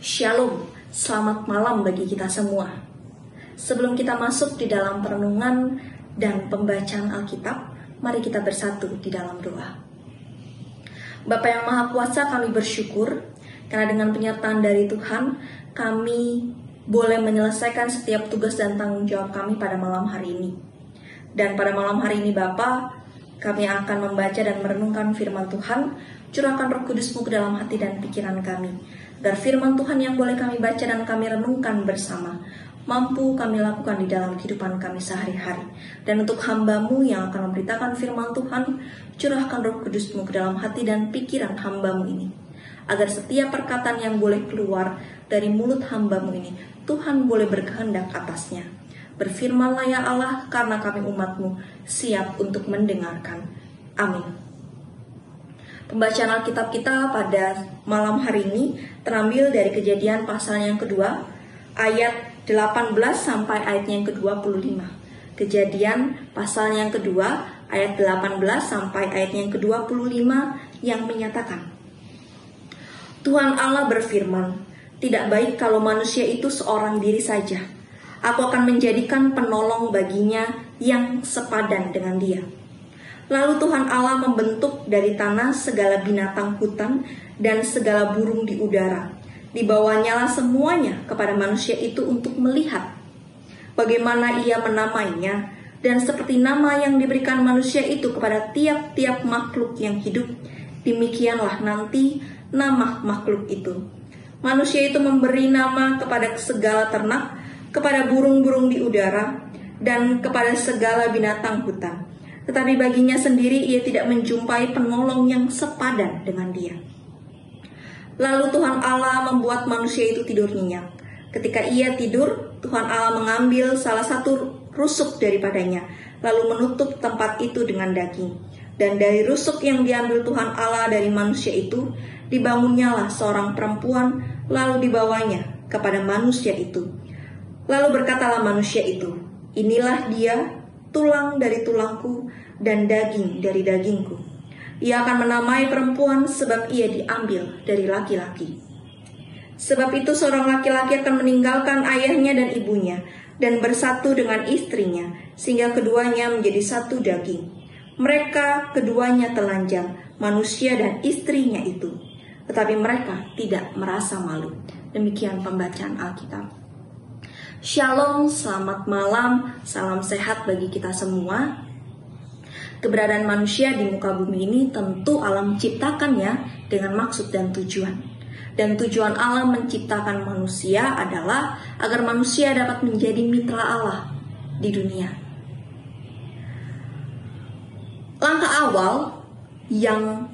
Shalom, selamat malam bagi kita semua. Sebelum kita masuk di dalam perenungan dan pembacaan Alkitab, mari kita bersatu di dalam doa. Bapa yang Maha Kuasa, kami bersyukur karena dengan penyertaan dari Tuhan, kami boleh menyelesaikan setiap tugas dan tanggung jawab kami pada malam hari ini. Dan pada malam hari ini Bapa, kami akan membaca dan merenungkan firman Tuhan. Curahkan Roh Kudus-Mu ke dalam hati dan pikiran kami, agar firman Tuhan yang boleh kami baca dan kami renungkan bersama mampu kami lakukan di dalam kehidupan kami sehari-hari. Dan untuk hamba-Mu yang akan memberitakan firman Tuhan, curahkan Roh Kudus-Mu ke dalam hati dan pikiran hamba-Mu ini, agar setiap perkataan yang boleh keluar dari mulut hamba-Mu ini, Tuhan boleh berkehendak atasnya. Berfirmanlah ya Allah, karena kami umat-Mu siap untuk mendengarkan. Amin. Pembacaan Alkitab kita pada malam hari ini terambil dari Kejadian pasal yang kedua, ayat 18 sampai ayatnya yang ke-25. Kejadian pasal yang kedua, ayat 18 sampai ayatnya yang ke-25 yang menyatakan, Tuhan Allah berfirman, tidak baik kalau manusia itu seorang diri saja. Aku akan menjadikan penolong baginya yang sepadan dengan dia. Lalu Tuhan Allah membentuk dari tanah segala binatang hutan dan segala burung di udara. Dibawanyalah semuanya kepada manusia itu untuk melihat bagaimana ia menamainya, dan seperti nama yang diberikan manusia itu kepada tiap-tiap makhluk yang hidup, demikianlah nanti nama makhluk itu. Manusia itu memberi nama kepada segala ternak, kepada burung-burung di udara, dan kepada segala binatang hutan. Tetapi baginya sendiri ia tidak menjumpai penolong yang sepadan dengan dia. Lalu Tuhan Allah membuat manusia itu tidur nyenyak. Ketika ia tidur, Tuhan Allah mengambil salah satu rusuk daripadanya, lalu menutup tempat itu dengan daging. Dan dari rusuk yang diambil Tuhan Allah dari manusia itu, dibangunnyalah seorang perempuan, lalu dibawanya kepada manusia itu. Lalu berkatalah manusia itu, inilah dia, tulang dari tulangku dan daging dari dagingku. Ia akan menamai perempuan sebab ia diambil dari laki-laki. Sebab itu seorang laki-laki akan meninggalkan ayahnya dan ibunya dan bersatu dengan istrinya, sehingga keduanya menjadi satu daging. Mereka keduanya telanjang, manusia dan istrinya itu, tetapi mereka tidak merasa malu. Demikian pembacaan Alkitab. Shalom, selamat malam, salam sehat bagi kita semua. Keberadaan manusia di muka bumi ini tentu Allah menciptakannya dengan maksud dan tujuan. Dan tujuan Allah menciptakan manusia adalah agar manusia dapat menjadi mitra Allah di dunia. Langkah awal yang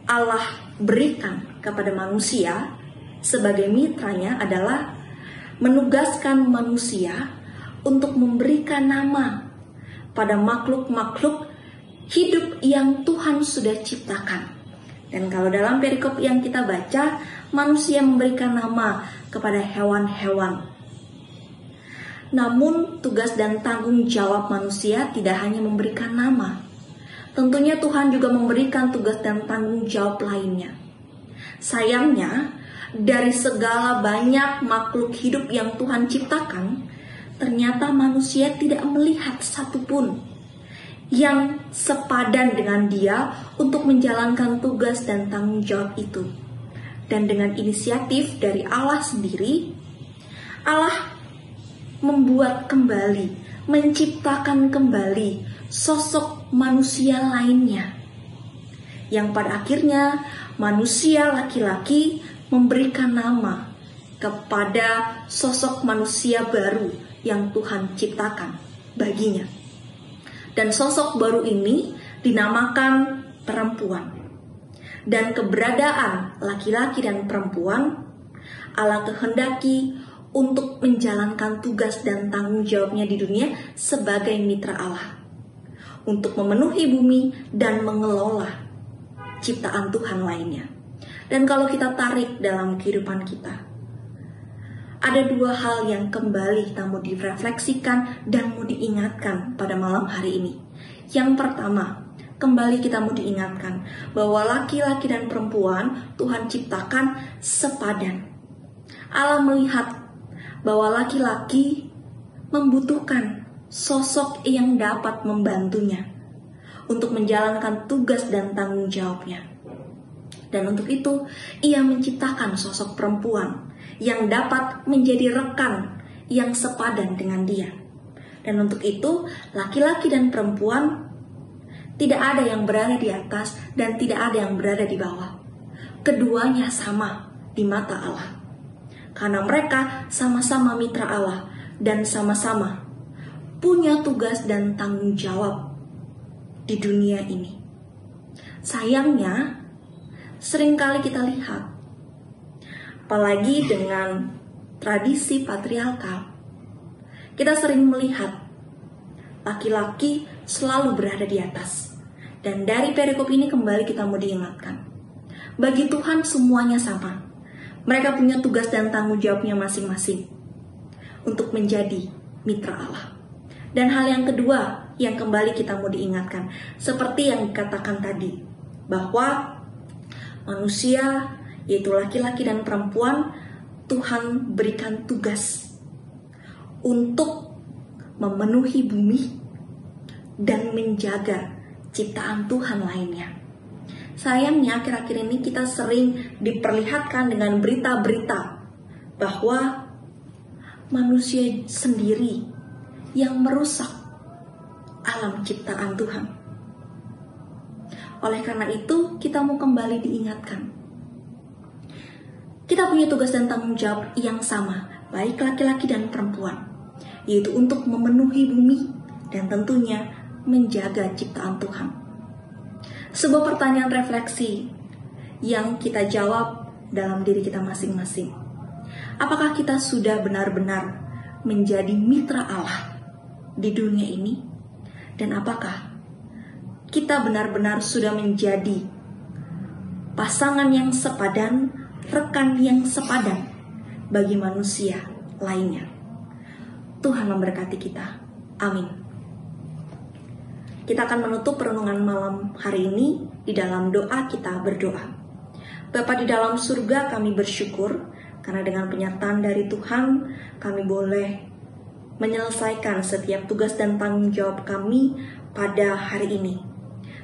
Allah berikan kepada manusia sebagai mitranya adalah menugaskan manusia untuk memberikan nama pada makhluk-makhluk hidup yang Tuhan sudah ciptakan. Dan kalau dalam perikop yang kita baca, manusia memberikan nama kepada hewan-hewan. Namun tugas dan tanggung jawab manusia tidak hanya memberikan nama. Tentunya Tuhan juga memberikan tugas dan tanggung jawab lainnya. Sayangnya, dari segala banyak makhluk hidup yang Tuhan ciptakan, ternyata manusia tidak melihat satupun yang sepadan dengan dia untuk menjalankan tugas dan tanggung jawab itu. Dan dengan inisiatif dari Allah sendiri, Allah membuat kembali, menciptakan kembali sosok manusia lainnya, yang pada akhirnya manusia laki-laki memberikan nama kepada sosok manusia baru yang Tuhan ciptakan baginya. Dan sosok baru ini dinamakan perempuan. Dan keberadaan laki-laki dan perempuan Allah kehendaki untuk menjalankan tugas dan tanggung jawabnya di dunia sebagai mitra Allah, untuk memenuhi bumi dan mengelola ciptaan Tuhan lainnya. Dan kalau kita tarik dalam kehidupan kita, ada dua hal yang kembali kita mau direfleksikan dan mau diingatkan pada malam hari ini. Yang pertama, kembali kita mau diingatkan bahwa laki-laki dan perempuan Tuhan ciptakan sepadan. Allah melihat bahwa laki-laki membutuhkan sosok yang dapat membantunya untuk menjalankan tugas dan tanggung jawabnya. Dan untuk itu, Ia menciptakan sosok perempuan yang dapat menjadi rekan yang sepadan dengan dia. Dan untuk itu, laki-laki dan perempuan tidak ada yang berada di atas dan tidak ada yang berada di bawah. Keduanya sama di mata Allah. Karena mereka sama-sama mitra Allah dan sama-sama punya tugas dan tanggung jawab di dunia ini. Sayangnya, seringkali kita lihat, apalagi dengan tradisi patriarkal, kita sering melihat laki-laki selalu berada di atas. Dan dari perikop ini kembali kita mau diingatkan, bagi Tuhan semuanya sama. Mereka punya tugas dan tanggung jawabnya masing-masing untuk menjadi mitra Allah. Dan hal yang kedua yang kembali kita mau diingatkan, seperti yang dikatakan tadi, bahwa manusia, yaitu laki-laki dan perempuan, Tuhan berikan tugas untuk memenuhi bumi dan menjaga ciptaan Tuhan lainnya. Sayangnya akhir-akhir ini kita sering diperlihatkan dengan berita-berita bahwa manusia sendiri yang merusak alam ciptaan Tuhan. Oleh karena itu, kita mau kembali diingatkan. Kita punya tugas dan tanggung jawab yang sama, baik laki-laki dan perempuan, yaitu untuk memenuhi bumi dan tentunya menjaga ciptaan Tuhan. Sebuah pertanyaan refleksi yang kita jawab dalam diri kita masing-masing. Apakah kita sudah benar-benar menjadi mitra Allah di dunia ini? Dan apakah kita benar-benar sudah menjadi pasangan yang sepadan, rekan yang sepadan bagi manusia lainnya? Tuhan memberkati kita. Amin. Kita akan menutup perenungan malam hari ini di dalam doa. Kita berdoa. Bapa di dalam surga, kami bersyukur karena dengan penyertaan dari Tuhan kami boleh menyelesaikan setiap tugas dan tanggung jawab kami pada hari ini.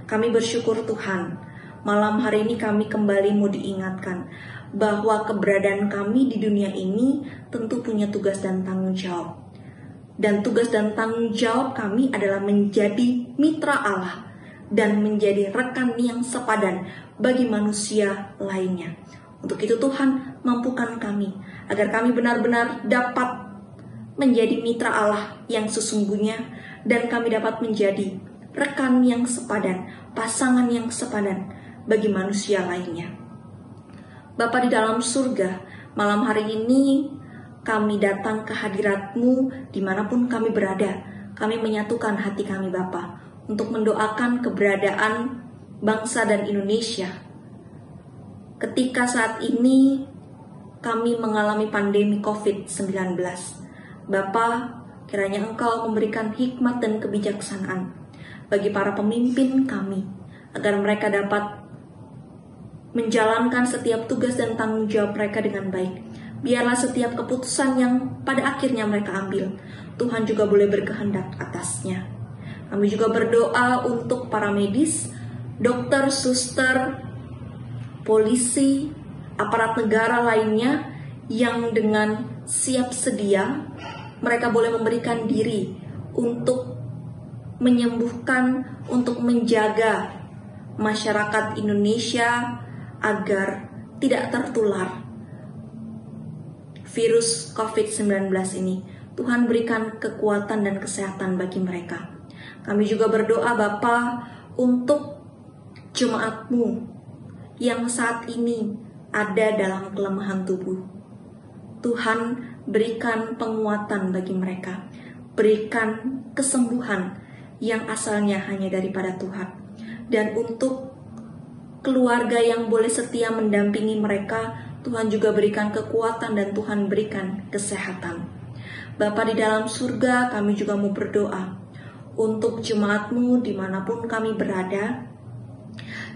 Kami bersyukur Tuhan, malam hari ini kami kembali mau diingatkan bahwa keberadaan kami di dunia ini tentu punya tugas dan tanggung jawab. Dan tugas dan tanggung jawab kami adalah menjadi mitra Allah dan menjadi rekan yang sepadan bagi manusia lainnya. Untuk itu Tuhan, mampukan kami agar kami benar-benar dapat menjadi mitra Allah yang sesungguhnya dan kami dapat menjadi rekan yang sepadan, pasangan yang sepadan bagi manusia lainnya. Bapa di dalam surga, malam hari ini kami datang ke hadirat-Mu dimanapun kami berada. Kami menyatukan hati kami Bapa untuk mendoakan keberadaan bangsa dan Indonesia. Ketika saat ini kami mengalami pandemi COVID-19. Bapa, kiranya Engkau memberikan hikmat dan kebijaksanaan bagi para pemimpin kami, agar mereka dapat menjalankan setiap tugas dan tanggung jawab mereka dengan baik. Biarlah setiap keputusan yang pada akhirnya mereka ambil, Tuhan juga boleh berkehendak atasnya. Kami juga berdoa untuk para medis, dokter, suster, polisi, aparat negara lainnya yang dengan siap sedia mereka boleh memberikan diri untuk menyembuhkan, untuk menjaga masyarakat Indonesia agar tidak tertular virus COVID-19 ini. Tuhan berikan kekuatan dan kesehatan bagi mereka. Kami juga berdoa Bapa untuk jemaat-Mu yang saat ini ada dalam kelemahan tubuh. Tuhan berikan penguatan bagi mereka. Berikan kesembuhan yang asalnya hanya daripada Tuhan. Dan untuk keluarga yang boleh setia mendampingi mereka, Tuhan juga berikan kekuatan dan Tuhan berikan kesehatan. Bapa di dalam surga, kami juga mau berdoa untuk jemaat-Mu dimanapun kami berada.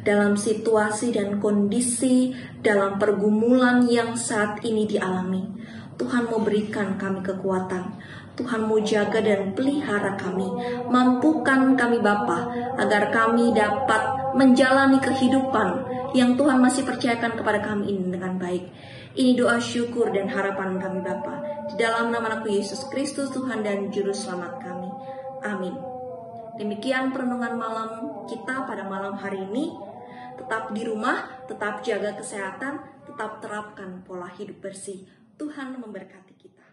dalam situasi dan kondisi, dalam pergumulan yang saat ini dialami. Tuhan mau berikan kami kekuatan. Tuhan mau jaga dan pelihara kami. Mampukan kami Bapa, agar kami dapat menjalani kehidupan yang Tuhan masih percayakan kepada kami ini dengan baik. Ini doa syukur dan harapan kami Bapa. Di dalam nama Anakmu Yesus Kristus, Tuhan dan Juru Selamat kami. Amin. Demikian perenungan malam kita pada malam hari ini. Tetap di rumah, tetap jaga kesehatan, tetap terapkan pola hidup bersih. Tuhan memberkati kita.